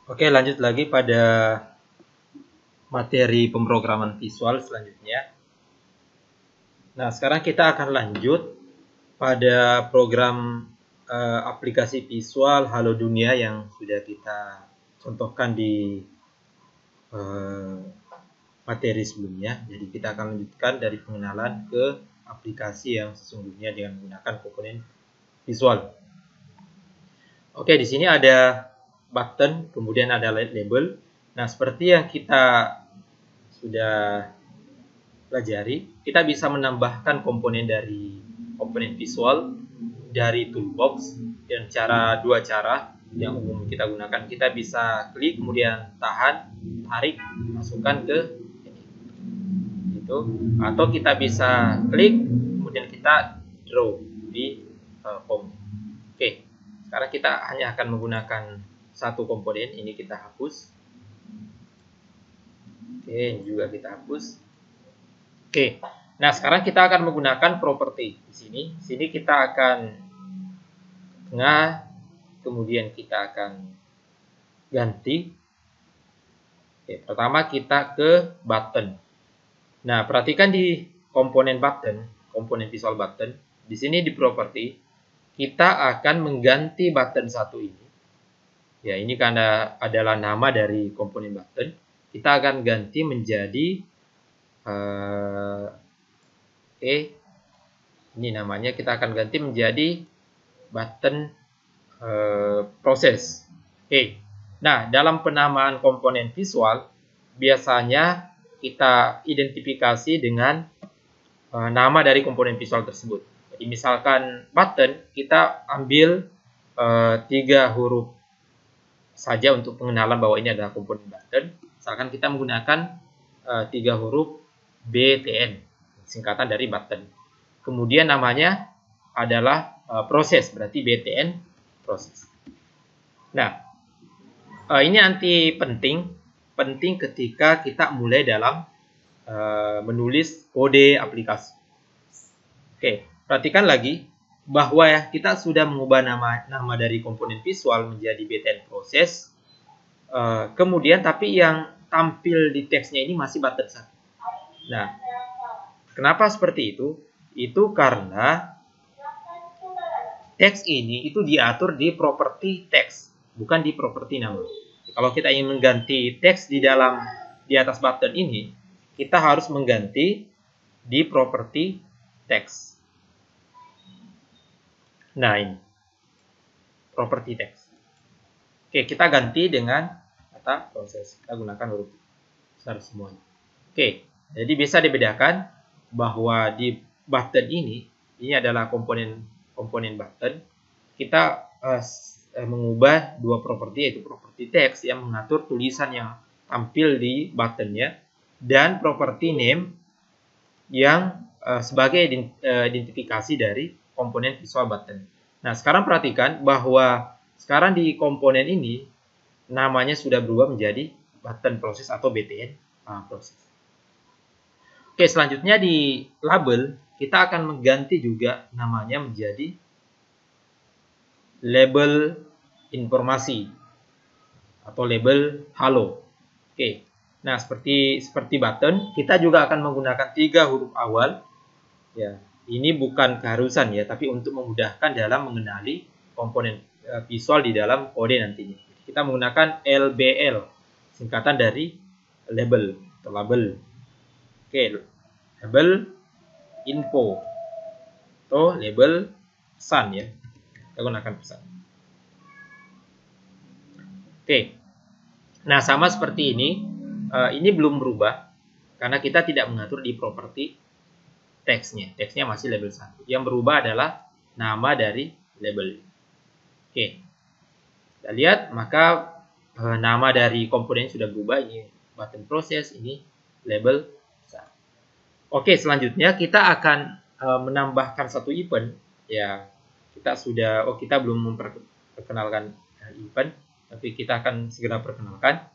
Oke, lanjut lagi pada materi pemrograman visual selanjutnya. Nah, sekarang kita akan lanjut pada program aplikasi visual Halo Dunia yang sudah kita contohkan di materi sebelumnya. Jadi kita akan lanjutkan dari pengenalan ke aplikasi yang sesungguhnya dengan menggunakan komponen visual. Oke, di sini ada button, kemudian ada label. Nah, seperti yang kita sudah pelajari, kita bisa menambahkan komponen dari komponen visual dari toolbox dengan dua cara yang umum kita gunakan. Kita bisa klik, kemudian tahan, tarik, masukkan ke itu, atau kita bisa klik, kemudian kita draw di form. Oke, sekarang kita hanya akan menggunakan satu komponen, ini kita hapus. Oke, ini juga kita hapus. Oke, nah sekarang kita akan menggunakan properti di sini kita akan tengah, kemudian kita akan ganti. Oke, pertama kita ke button. Nah, perhatikan di komponen button, komponen visual button, di sini di properti kita akan mengganti button satu ini. Ya, ini karena adalah nama dari komponen button, kita akan ganti menjadi ini namanya kita akan ganti menjadi button proses. Nah, dalam penamaan komponen visual biasanya kita identifikasi dengan nama dari komponen visual tersebut. Jadi misalkan button, kita ambil 3 huruf saja untuk pengenalan bahwa ini adalah komponen button. Misalkan kita menggunakan 3 huruf BTN, singkatan dari button. Kemudian namanya adalah proses, berarti BTN proses. Nah, ini nanti penting ketika kita mulai dalam menulis kode aplikasi. Oke, perhatikan lagi bahwa ya kita sudah mengubah nama dari komponen visual menjadi BTN proses. Kemudian tapi yang tampil di teksnya ini masih button 1. Nah, kenapa seperti itu? Itu karena teks ini itu diatur di properti teks, bukan di properti nama. Kalau kita ingin mengganti teks di atas button ini, kita harus mengganti di properti teks. Nah, ini properti teks. Oke, kita ganti dengan kata proses. Kita gunakan huruf besar semuanya. Oke, jadi bisa dibedakan bahwa di button ini adalah komponen button. Kita mengubah dua properti, yaitu properti teks yang mengatur tulisan yang tampil di buttonnya dan properti name yang sebagai identifikasi dari komponen visual button. Nah, sekarang perhatikan bahwa sekarang di komponen ini namanya sudah berubah menjadi button proses atau BTN proses. Oke, selanjutnya di label kita akan mengganti juga namanya menjadi label informasi atau label halo. Oke. Nah, seperti button, kita juga akan menggunakan 3 huruf awal. Ya, ini bukan keharusan ya, tapi untuk memudahkan dalam mengenali komponen visual di dalam kode nantinya. Kita menggunakan LBL, singkatan dari label atau label. Oke, label info atau label pesan ya. Kita gunakan pesan. Oke. Nah, sama seperti ini belum berubah karena kita tidak mengatur di properti teksnya. Teksnya masih label 1. Yang berubah adalah nama dari label. Oke. Kita lihat, maka nama dari komponen sudah berubah. Ini button proses, ini label 1. Oke, selanjutnya kita akan menambahkan satu event. Ya, kita belum memperkenalkan event, tapi kita akan segera perkenalkan.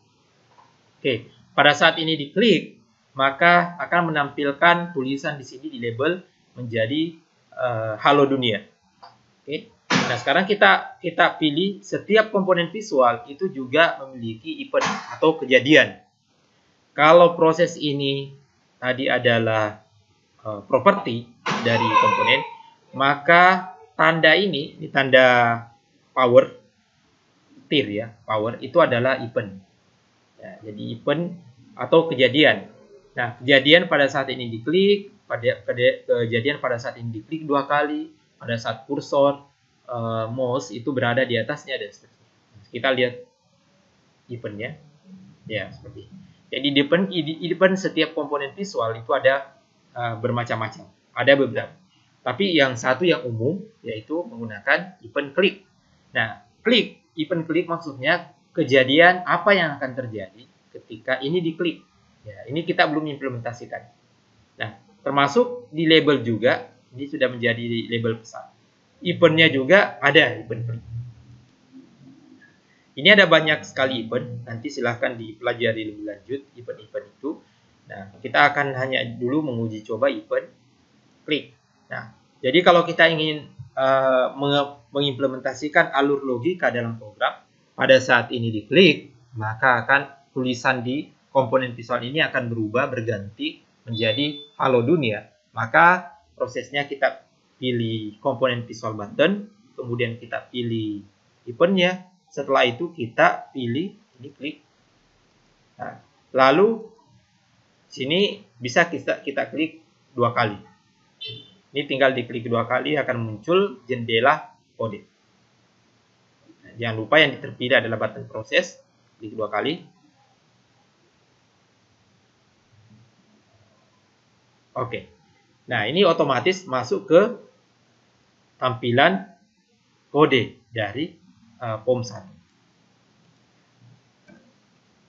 Oke, pada saat ini diklik, maka akan menampilkan tulisan di sini di label menjadi halo dunia. Oke, Nah, sekarang kita pilih setiap komponen visual itu juga memiliki event atau kejadian. Kalau proses ini tadi adalah properti dari komponen, maka tanda ini tanda power tir ya, power itu adalah event. Ya, jadi event atau kejadian. Nah, kejadian pada saat ini diklik, kejadian pada saat ini diklik 2 kali, pada saat kursor mouse itu berada di atasnya dan seterusnya. Kita lihat eventnya, ya seperti ini. Jadi event setiap komponen visual itu ada bermacam-macam, ada beberapa. Tapi yang satu yang umum yaitu menggunakan event klik. Nah, event klik maksudnya kejadian apa yang akan terjadi ketika ini diklik. Ya, ini kita belum implementasikan. Nah, termasuk di label juga, ini sudah menjadi label pesan. Eventnya juga ada event klik. Ini ada banyak sekali event, nanti silahkan dipelajari lebih lanjut event-event itu. Nah, kita akan hanya dulu menguji coba event klik. Nah, jadi kalau kita ingin mengimplementasikan alur logika dalam program, pada saat ini diklik, maka akan tulisan di komponen visual ini akan berubah, berganti menjadi halo dunia. Maka prosesnya kita pilih komponen visual button, kemudian kita pilih eventnya, setelah itu kita pilih ini klik. Nah, lalu sini bisa kita klik 2 kali. Ini tinggal diklik 2 kali akan muncul jendela kode. Nah, jangan lupa yang terpilih adalah button proses, klik 2 kali. Oke. Nah, ini otomatis masuk ke tampilan kode dari POM1.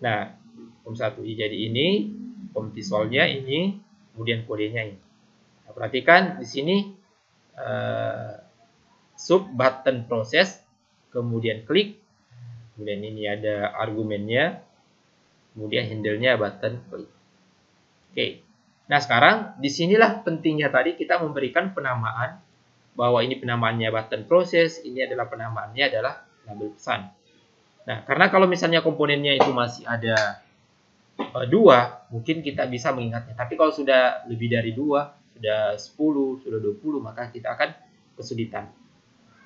Nah, POM1 jadi ini, POM visualnya ini, kemudian kodenya ini. Nah, perhatikan di sini sub button proses, kemudian klik, kemudian ini ada argumennya, kemudian handle-nya button klik. Oke. Nah, sekarang disinilah pentingnya tadi kita memberikan penamaan bahwa ini penamaannya button proses, ini adalah penamaannya adalah label pesan. Nah, karena kalau misalnya komponennya itu masih ada 2, mungkin kita bisa mengingatnya. Tapi kalau sudah lebih dari 2, sudah 10, sudah 20, maka kita akan kesulitan.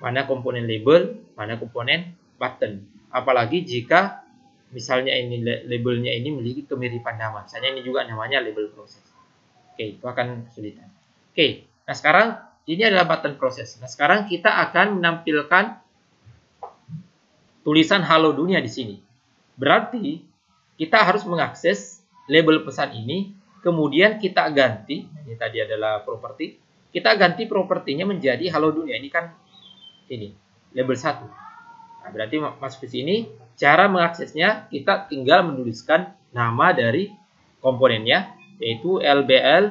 Mana komponen label, mana komponen button. Apalagi jika misalnya ini labelnya ini memiliki kemiripan nama. Misalnya ini juga namanya label proses. Oke, itu akan kesulitan. Oke, nah sekarang ini adalah button proses. Nah, sekarang kita akan menampilkan tulisan halo dunia di sini. Berarti kita harus mengakses label pesan ini, kemudian kita ganti, ini tadi adalah properti, kita ganti propertinya menjadi halo dunia. Ini kan ini label 1. Nah, berarti masuk ke sini, cara mengaksesnya kita tinggal menuliskan nama dari komponennya, yaitu LBL.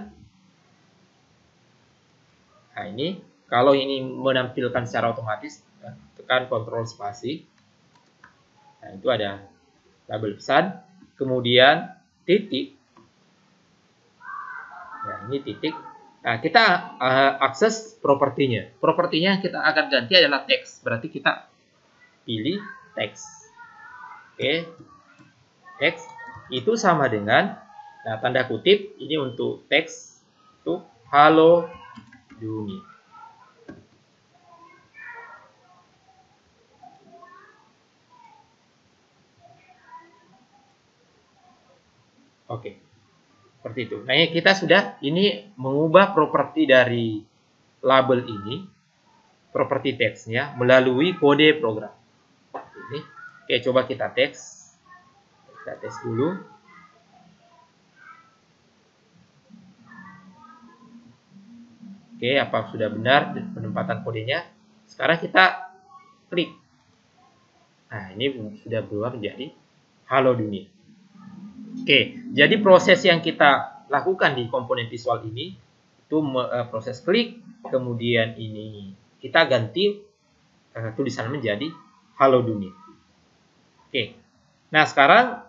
Nah, ini kalau ini menampilkan secara otomatis, tekan Ctrl spasi. Nah, itu ada label pesan, kemudian titik. Nah, ini titik. Nah, kita akses propertinya. Propertinya yang kita akan ganti adalah teks. Berarti kita pilih teks. Oke. Teks itu sama dengan, nah, tanda kutip ini untuk teks itu halo dunia. Oke, seperti itu. Nah, kita sudah ini mengubah properti dari label ini, properti teksnya melalui kode program. Ini. Oke, coba kita tes. Kita tes dulu. Oke, apa sudah benar penempatan kodenya? Sekarang kita klik. Nah, ini sudah berubah menjadi halo dunia. Oke, jadi proses yang kita lakukan di komponen visual ini itu proses klik, kemudian ini kita ganti tulisan menjadi halo dunia. Oke, nah sekarang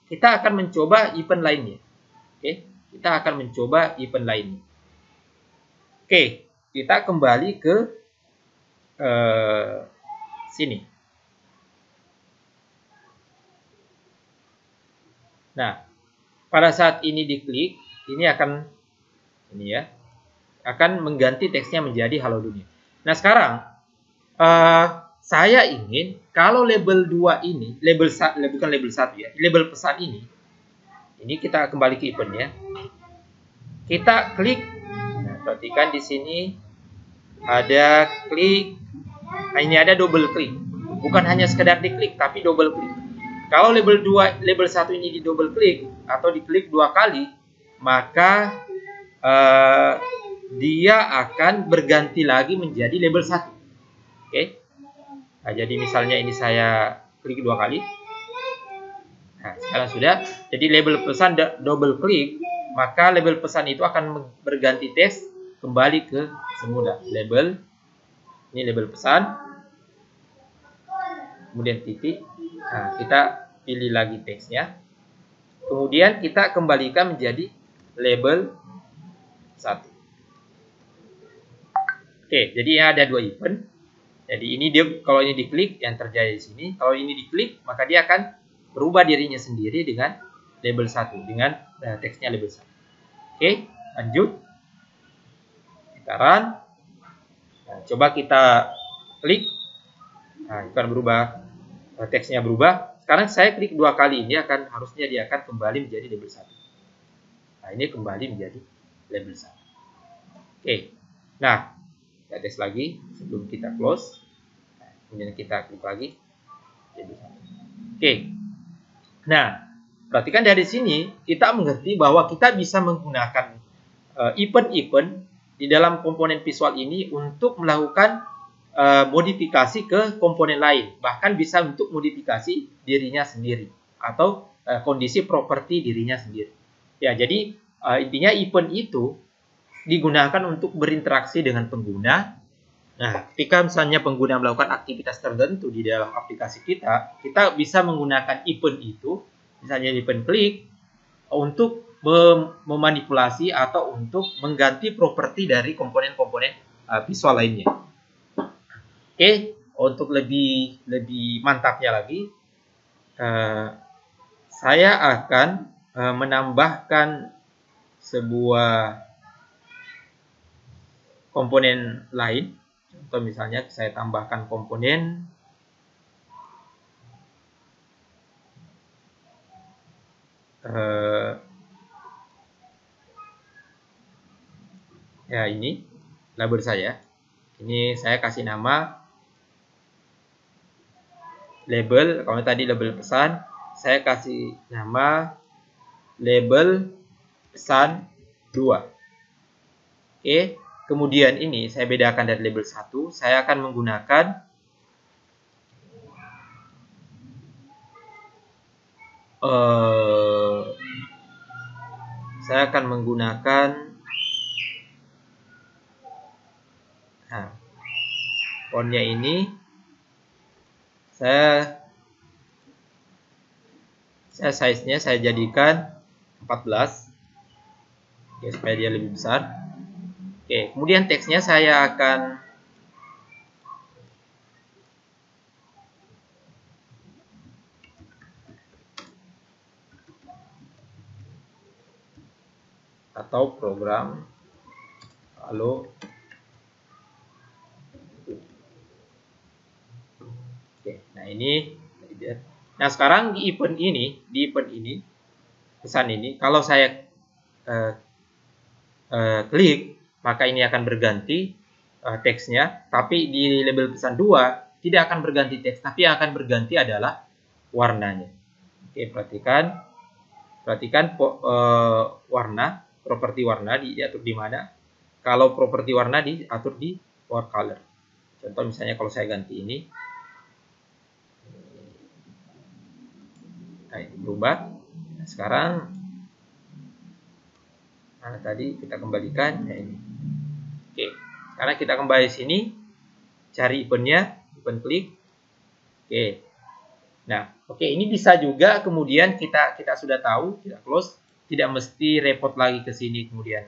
kita akan mencoba event lainnya. Oke, kita akan mencoba event lainnya. Oke, kita kembali ke sini. Nah, pada saat ini diklik, ini akan mengganti teksnya menjadi halo dunia. Nah, sekarang saya ingin kalau label 2 ini, bukan label 1 ya, label pesan ini kita kembali ke eventnya. Kita klik. Nah, perhatikan di sini ada klik. Nah, ini ada double klik. Bukan hanya sekedar diklik, tapi double klik. Kalau label 1 ini di double klik atau diklik 2 kali, maka dia akan berganti lagi menjadi label 1. Oke. Nah, jadi misalnya ini saya klik 2 kali. Nah, sekarang sudah. Jadi label pesan double klik, maka label pesan itu akan berganti teks kembali ke semula. Ini label pesan. Kemudian titik. Nah, kita pilih lagi teksnya. Kemudian kita kembalikan menjadi label 1. Oke, jadi ada 2 event. Jadi ini kalau ini diklik yang terjadi di sini, kalau ini diklik maka dia akan berubah dirinya sendiri dengan label 1, dengan teksnya label 1. Oke, lanjut. Kita run. Nah, coba kita klik. Nah, akan berubah, teksnya berubah. Sekarang saya klik 2 kali, ini harusnya dia akan kembali menjadi label 1. Nah, ini kembali menjadi label 1. Oke. Nah, kita tes lagi sebelum kita close. Nah, kemudian kita klik lagi. Oke. Nah, perhatikan dari sini kita mengerti bahwa kita bisa menggunakan event-event di dalam komponen visual ini untuk melakukan modifikasi ke komponen lain. Bahkan bisa untuk modifikasi dirinya sendiri atau kondisi properti dirinya sendiri. Ya, jadi intinya event itu digunakan untuk berinteraksi dengan pengguna. Nah, ketika misalnya pengguna melakukan aktivitas tertentu di dalam aplikasi kita bisa menggunakan event itu, misalnya event klik, untuk memanipulasi atau untuk mengganti properti dari komponen-komponen visual lainnya. Oke, untuk lebih mantapnya lagi, saya akan menambahkan sebuah komponen lain. Contoh misalnya saya tambahkan komponen ya, ini label saya. Ini saya kasih nama label. Kalau tadi label pesan, saya kasih nama label pesan 2. Oke. Kemudian ini saya bedakan dari label 1, saya akan menggunakan fontnya ini saya size-nya saya jadikan 14. Oke, supaya dia lebih besar. Oke, kemudian teksnya saya akan atau program halo. Oke, nah ini. Nah, sekarang di event ini pesan ini, kalau saya klik, maka ini akan berganti teksnya, tapi di label pesan 2 tidak akan berganti teks, tapi yang akan berganti adalah warnanya. Oke, perhatikan warna, properti warna diatur di mana. Kalau properti warna diatur di for color. Contoh misalnya kalau saya ganti ini, nah ini berubah. Nah, sekarang tadi kita kembalikan ya ini. Oke, sekarang kita kembali sini, cari eventnya, event klik. Oke. Nah, oke, ini bisa juga kemudian kita sudah tahu, kita close, tidak mesti repot lagi ke sini kemudian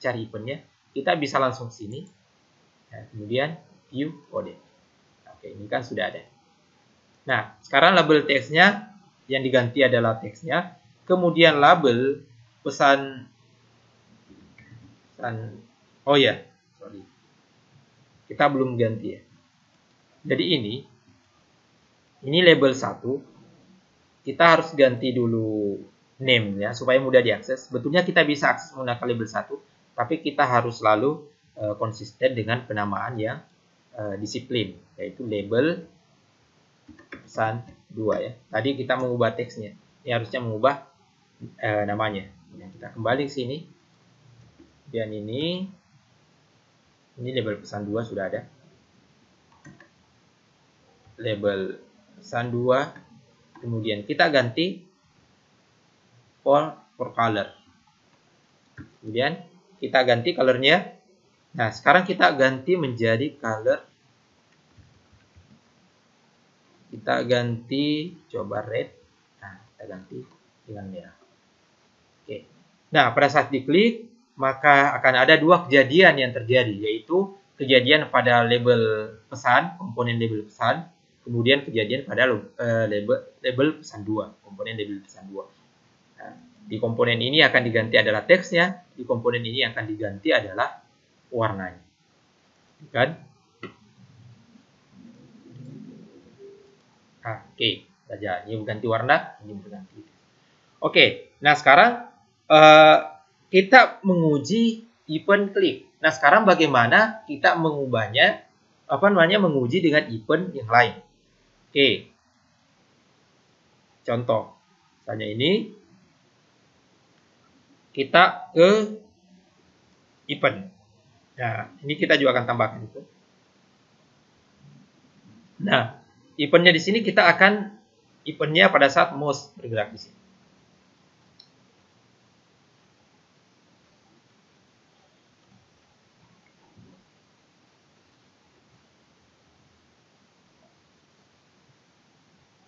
cari eventnya. Kita bisa langsung sini. Nah, kemudian view code. Oke, ini kan sudah ada. Nah, sekarang label teksnya yang diganti adalah teksnya. Kemudian label pesan. Oh ya, sorry. Kita belum ganti ya. Jadi ini label 1. Kita harus ganti dulu name ya, supaya mudah diakses. Sebetulnya kita bisa akses menggunakan label 1, tapi kita harus selalu konsisten dengan penamaan yang disiplin, yaitu label pesan 2 ya. Tadi kita mengubah teksnya. Ini harusnya mengubah namanya. Nah, kita kembali ke sini. Dan ini label pesan 2 sudah ada. Label pesan 2. Kemudian kita ganti for color. Kemudian kita ganti colornya. Nah, sekarang kita ganti menjadi color. Kita ganti coba red. Nah, kita ganti dengan merah. Oke. Nah, pada saat diklik, maka akan ada dua kejadian yang terjadi, yaitu kejadian pada label pesan, komponen label pesan, kemudian kejadian pada label pesan 2, komponen label pesan 2. Nah, di komponen ini akan diganti adalah teksnya, di komponen ini akan diganti adalah warnanya. Kan? Oke, saja. Ini berganti warna, ini berganti. Oke, nah sekarang kita menguji event klik. Nah, sekarang bagaimana kita mengubahnya, menguji dengan event yang lain. Oke. Contoh, misalnya ini kita ke event. Nah, ini kita juga akan tambahkan itu. Nah, eventnya di sini kita akan eventnya pada saat mouse bergerak di sini.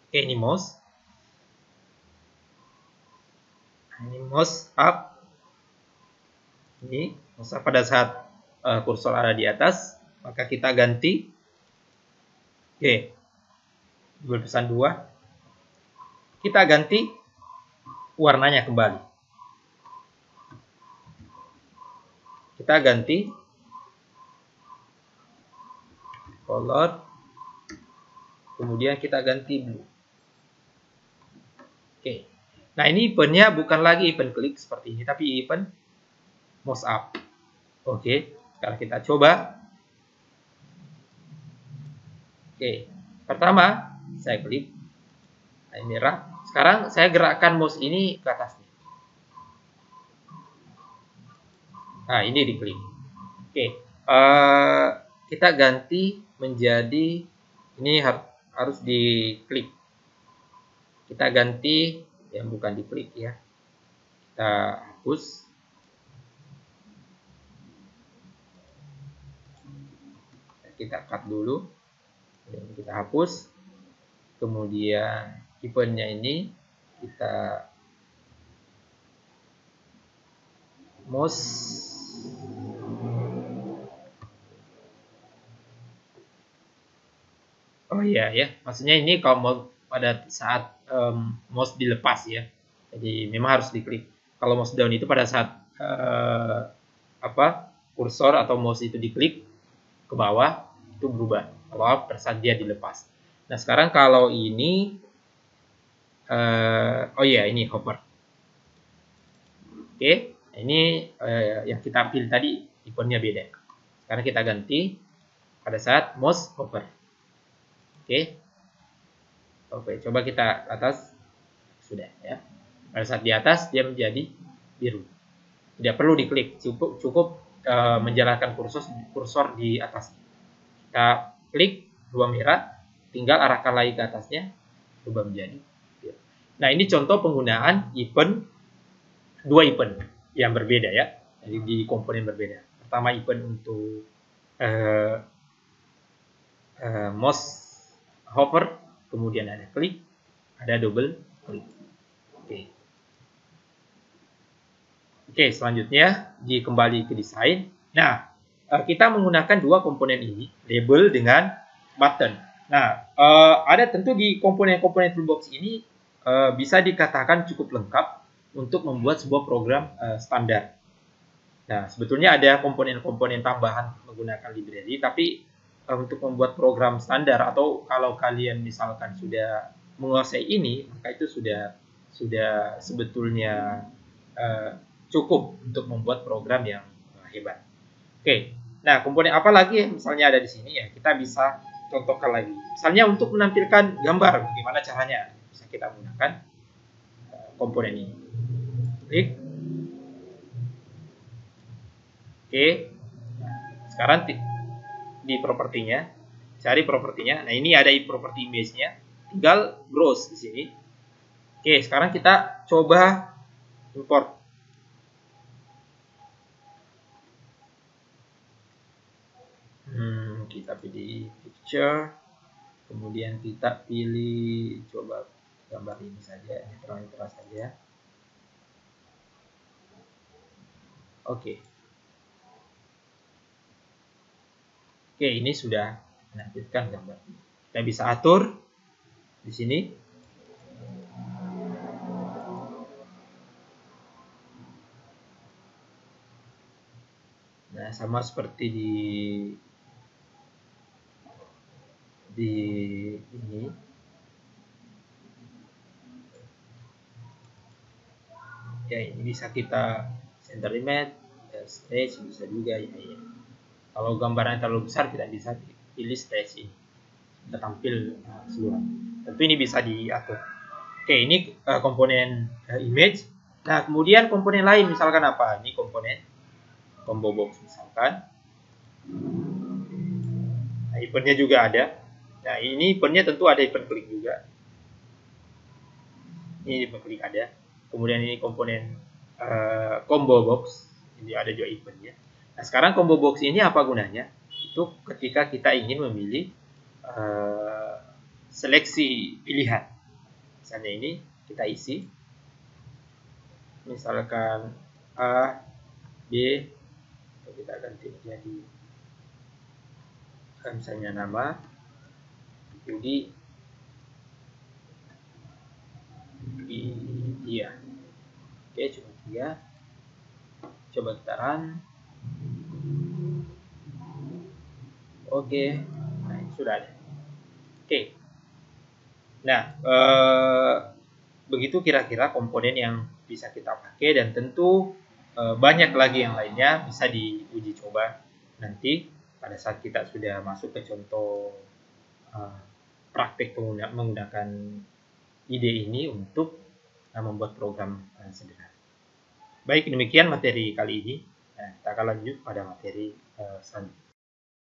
Oke, ini mouse. Ini mouse up. Ini mouse up pada saat kursor ada di atas, maka kita ganti. Oke. Label pesan 2. Kita ganti warnanya kembali. Kita ganti color. Kemudian kita ganti blue. Oke. Nah, ini eventnya bukan lagi event klik seperti ini, tapi event mouse up. Oke. Sekarang kita coba. Oke. Pertama, saya klik. Nah, ini merah. Sekarang saya gerakkan mouse ini ke atasnya. Nah, ini diklik. Oke. Kita ganti menjadi, ini harus diklik. Kita ganti yang bukan diklik ya. Kita hapus. Kita cut dulu. Kita hapus. Kemudian eventnya ini kita mouse. Oh iya ya, maksudnya ini kalau pada saat mouse dilepas ya, jadi memang harus diklik. Kalau mouse down itu pada saat kursor atau mouse itu diklik ke bawah itu berubah. Kalau pada saat dia dilepas. Nah, sekarang kalau ini ini hover. Oke, ini yang kita pilih tadi ikonnya beda. Sekarang kita ganti pada saat mouse hover. Oke, coba kita atas. Sudah ya. Pada saat di atas dia menjadi biru. Tidak perlu diklik, cukup menjalankan kursor di atas. Kita klik dua merah, tinggal arahkan lagi ke atasnya, berubah menjadi biru. Nah, ini contoh penggunaan dua event yang berbeda ya, jadi di komponen berbeda. Pertama event untuk mouse hover, kemudian ada klik, ada double klik. Oke, selanjutnya kembali ke desain. Nah, kita menggunakan dua komponen ini, label dengan button. Nah, ada tentu di komponen-komponen toolbox ini bisa dikatakan cukup lengkap untuk membuat sebuah program standar. Nah, sebetulnya ada komponen-komponen tambahan menggunakan library, tapi untuk membuat program standar atau kalau kalian misalkan sudah menguasai ini, maka itu sudah sebetulnya cukup untuk membuat program yang hebat. Oke, nah komponen apa lagi misalnya ada di sini ya, kita bisa contohkan lagi. Misalnya untuk menampilkan gambar, bagaimana caranya? Bisa kita gunakan komponen ini. Klik. Oke, sekarang di propertinya, cari propertinya. Nah ini ada properti image-nya, tinggal browse di sini. Oke, sekarang kita coba import. Kita pilih picture, kemudian kita pilih coba gambar ini saja, netral saja. Oke. Oke, ini sudah menampilkan gambar. Kita bisa atur di sini. Nah, sama seperti di ini. Ya, ini bisa kita center image, stage bisa juga ya. Kalau gambaran terlalu besar tidak bisa pilih stage ini. Kita tampil seluruh. Tentu ini bisa diatur. Oke, ini komponen image. Nah, kemudian komponen lain misalkan apa? Ini komponen combo box misalkan. Nah, eventnya juga ada. Nah, ini eventnya tentu ada event klik juga. Ini event klik ada. Kemudian ini komponen combo box. Ini ada juga eventnya. Nah, sekarang combo box ini apa gunanya? Itu ketika kita ingin memilih seleksi pilihan. Misalnya ini kita isi. Misalkan A, B, kita ganti menjadi misalnya nama, Budi, iya. Oke, cuma 3. Coba kita run. Oke, nah ini sudah ada. Oke. Nah, begitu kira-kira komponen yang bisa kita pakai dan tentu banyak lagi yang lainnya bisa diuji coba nanti pada saat kita sudah masuk ke contoh praktik menggunakan ide ini untuk membuat program sederhana. Baik, demikian materi kali ini. Nah, kita akan lanjut pada materi selanjutnya.